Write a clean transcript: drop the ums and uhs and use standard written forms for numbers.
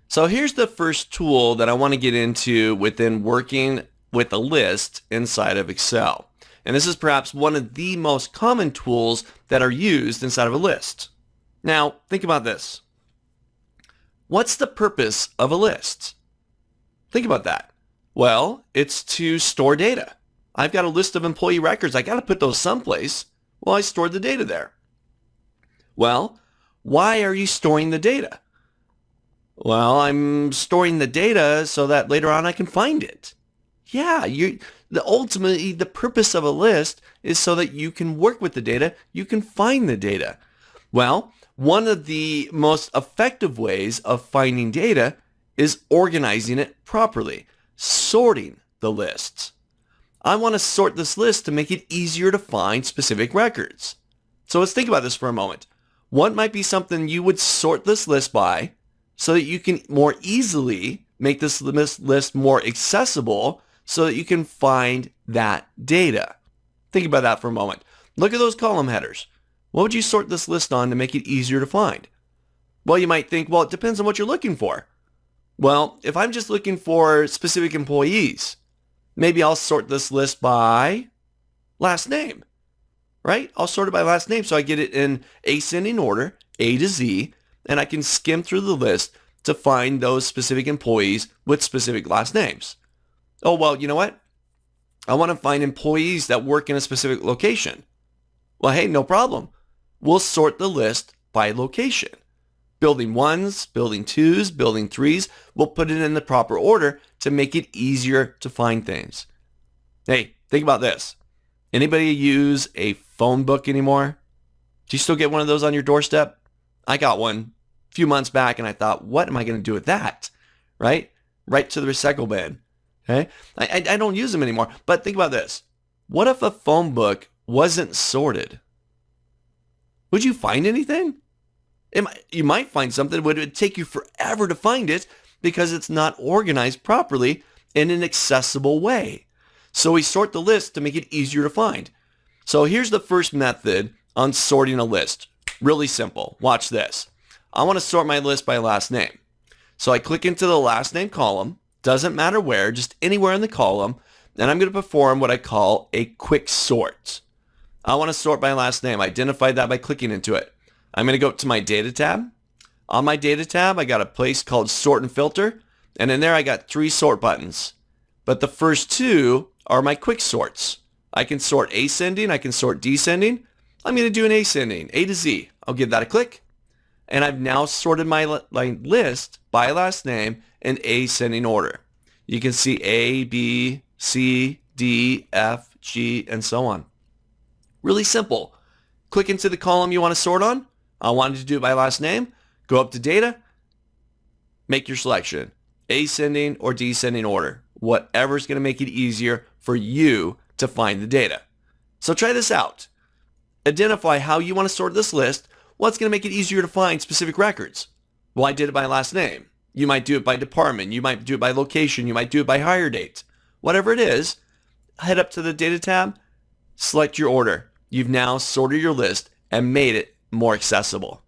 So here's the first tool that I want to get into within working with a list inside of Excel. And this is perhaps one of the most common tools that are used inside of a list. Now, think about this. What's the purpose of a list? Think about that. Well, it's to store data. I've got a list of employee records. I got to put those someplace. Well, I stored the data there. Well, why are you storing the data? Well, I'm storing the data so that later on I can find it. Yeah, ultimately the purpose of a list is so that you can work with the data, you can find the data. Well, one of the most effective ways of finding data is organizing it properly, sorting the lists. I want to sort this list to make it easier to find specific records. So let's think about this for a moment. What might be something you would sort this list by so that you can more easily make this list more accessible so that you can find that data? Think about that for a moment. Look at those column headers. What would you sort this list on to make it easier to find? Well, you might think, well, it depends on what you're looking for. Well, if I'm just looking for specific employees, maybe I'll sort this list by last name, right? I'll sort it by last name so I get it in ascending order, A to Z, and I can skim through the list to find those specific employees with specific last names. Oh, well, you know what? I want to find employees that work in a specific location. Well, hey, no problem. We'll sort the list by location. Building 1s, building 2s, building 3s, we'll put it in the proper order to make it easier to find things. Hey, think about this. Anybody use a phone book anymore? Do you still get one of those on your doorstep? I got one a few months back and I thought, what am I going to do with that? Right to the recycle bin. Okay? I don't use them anymore. But think about this. What if a phone book wasn't sorted? Would you find anything? You might find something, but it would take you forever to find it because it's not organized properly in an accessible way. So we sort the list to make it easier to find. So here's the first method on sorting a list. Really simple. Watch this. I want to sort my list by last name. So I click into the last name column. Doesn't matter where, just anywhere in the column. And I'm going to perform what I call a quick sort. I want to sort by last name. I identified that by clicking into it. I'm going to go to my data tab. On my data tab, I got a place called sort and filter. And in there, I got 3 sort buttons. But the first 2 are my quick sorts. I can sort ascending. I can sort descending. I'm going to do an ascending, A to Z. I'll give that a click. And I've now sorted my list by last name in ascending order. You can see A, B, C, D, F, G, and so on. Really simple. Click into the column you want to sort on. I wanted to do it by last name. Go up to data. Make your selection. Ascending or descending order. Whatever's going to make it easier for you to find the data. So try this out. Identify how you want to sort this list. What's going to make it easier to find specific records? Well, I did it by last name. You might do it by department. You might do it by location. You might do it by hire date. Whatever it is, head up to the data tab, select your order. You've now sorted your list and made it more accessible.